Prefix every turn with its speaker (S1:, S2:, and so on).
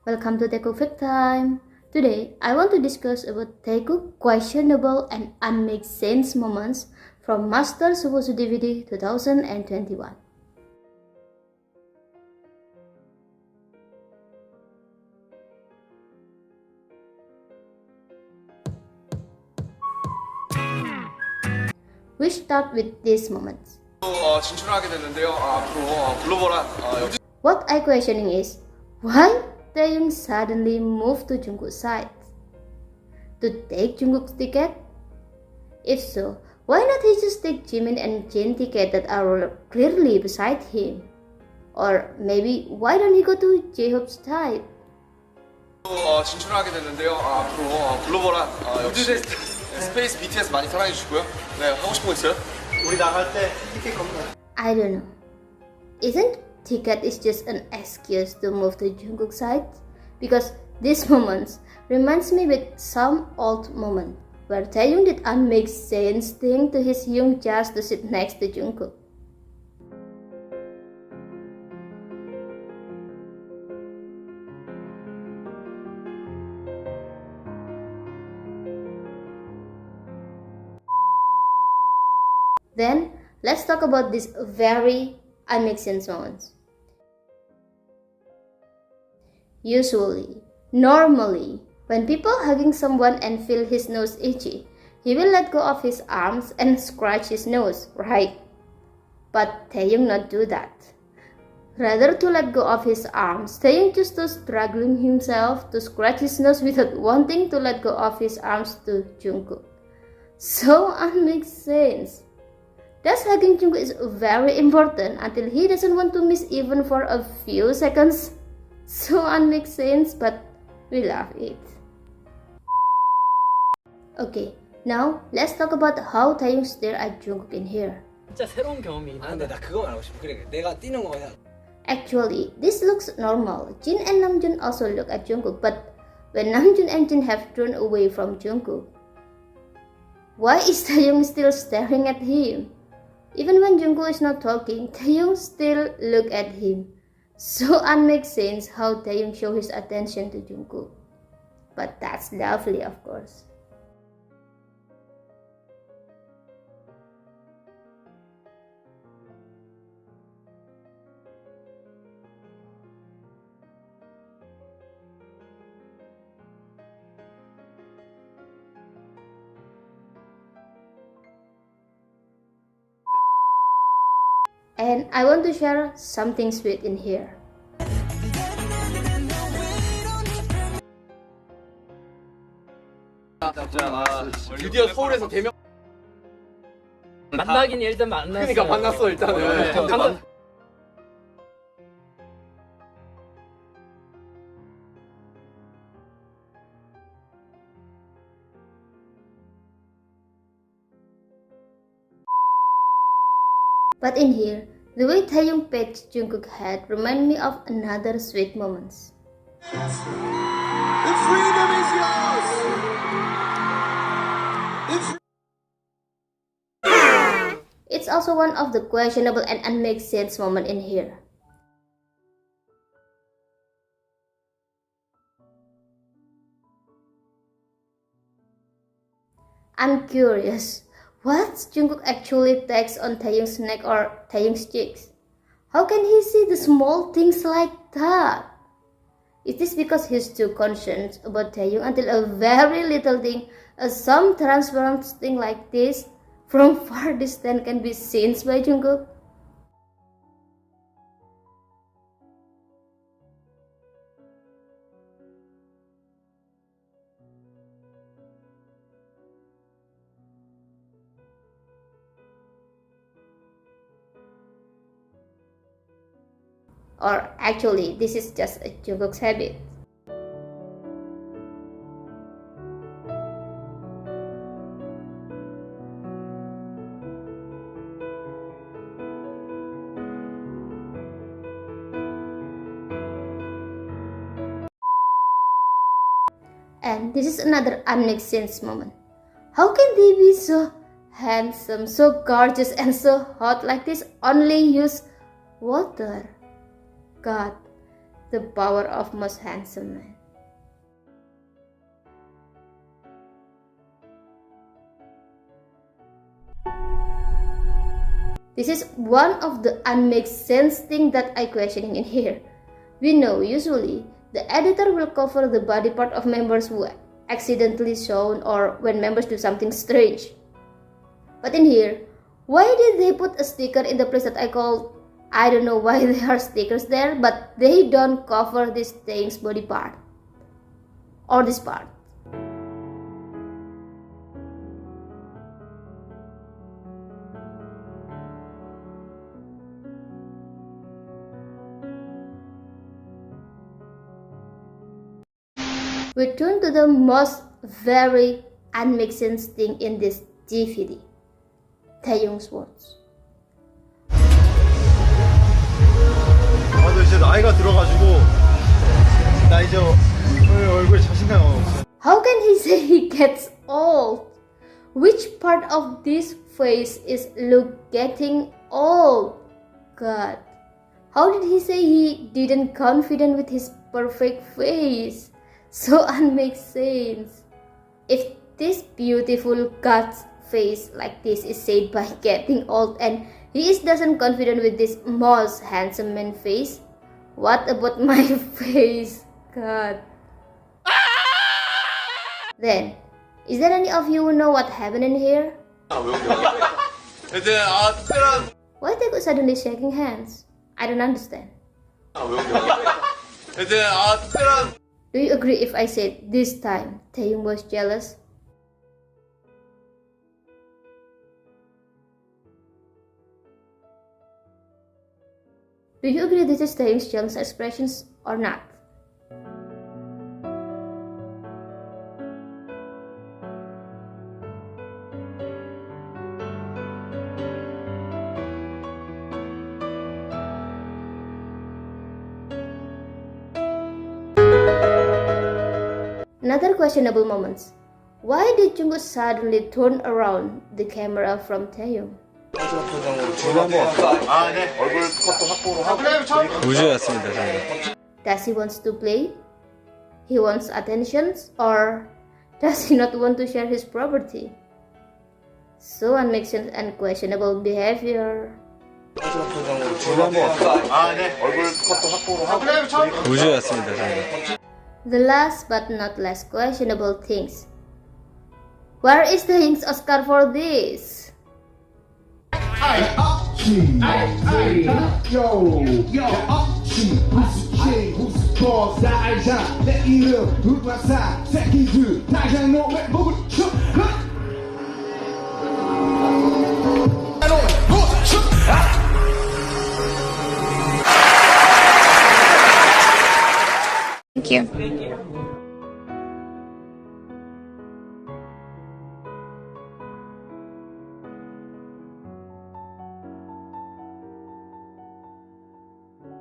S1: Welcome to Taekook Fact Time. Today, I want to discuss about Taekook questionable and unmakesense moments from Master SOWOOZOO DVD 2021. We start with these moments.
S2: 진출하게 됐는데요. 앞으로 글로벌한
S1: What I questioning is, why Taeyoung suddenly moved to Jungkook's side? To take Jungkook's ticket? If so, why not he just take Jimin and Jin ticket that are clearly beside him? Or maybe why don't he go to J-Hope's side?
S2: 진출하게 됐는데요. 앞으로 글로벌한 역시 스페이스 BTS 많이 사랑해 주시고요. 네, 하고 싶은 거 있어요? 우리 나갈 때 티켓 겁나.
S1: I don't know. Isn't ticket is just an excuse to move to Jungkook's side? Because these moments reminds me with some old moment where Taeyoung did unmakesense thing to his young just to sit next to Jungkook. Then let's talk about these very unmakesense moments. Usually, normally, when people hugging someone and feel his nose itchy, he will let go of his arms and scratch his nose, right? But Taeyoung not do that. Rather to let go of his arms, Taeyoung just to struggling himself to scratch his nose without wanting to let go of his arms to Jungkook. So unmakesense. Thus hugging Jungkook is very important until he doesn't want to miss even for a few seconds. So unmakesense, but we love it. Okay, now let's talk about how Taeyoung stare at Jungkook in here.
S3: 진짜 새로운 경험이긴 한데
S4: 근데 나 그거 말하고 싶어. 그래, 내가 뛰는 거 그냥.
S1: Actually, this looks normal. Jin and Namjoon also look at Jungkook, but when Namjoon and Jin have turned away from Jungkook, why is Taeyoung still staring at him? Even when Jungkook is not talking, Taeyoung still look at him. So unmakesense how Taeyoung show his attention to Jungkook. But that's lovely, of course. And I want to share something sweet in here.
S2: 드디어 서울에서 대명.
S3: 만나긴 일단 만났어요.
S2: 그러니까 만났어 일단은.
S3: 네. 방금
S1: But in here, the way Taeyoung pets Jungkook's head remind me of another sweet moments.
S2: The freedom is yours.
S1: It's also one of the questionable and unmakesense moment in here. I'm curious, what Jungkook actually takes on Taeyoung's neck or Taeyoung's cheeks? How can he see the small things like that? Is this because he's too concerned about Taeyoung until a very little thing, some transparent thing like this, from far distance can be seen by Jungkook? Or actually, this is just a Jungkook's habit. And this is another unmakesense moment. How can they be so handsome, so gorgeous and so hot like this? Only use water. God, the power of most handsome man. This is one of the unmakesense thing that I questioning in here. We know usually the editor will cover the body part of members who accidentally shown or when members do something strange. But in here, why did they put a sticker in the place that I called? I don't know why there are stickers there, but they don't cover this thing's body part or this part. We turn to the most very unmakesense thing in this DVD. Taeyoung's words.
S2: 나도 이제 나이가 들어가지고 나 이제 얼굴에 자신감 없어.
S1: How can he say he gets old? Which part of this face is look getting old? God. How did he say he didn't confident with his perfect face? So unmakesense. If this beautiful God's face like this is said by getting old and he doesn't confident with this most handsome man face, what about my face? God. Then, is there any of you who know what happened in here? Why Taekook suddenly shaking hands? I don't understand. Do you agree if I said this time Taeyoung was jealous? Do you agree this is Taeyoung's jealous expressions or not? Another questionable moments. Why did Jungkook suddenly turn around the camera from Taeyoung?
S2: 우주였습니다, 저는.
S1: Does he wants to play? He wants attentions? Or does he not want to share his property? So unmakesense and questionable behavior.
S2: 우주였습니다, 저는.
S1: The last but not less questionable things. Where is the Taeyoung's Oscar for this?
S5: Thank you.
S3: Thank you.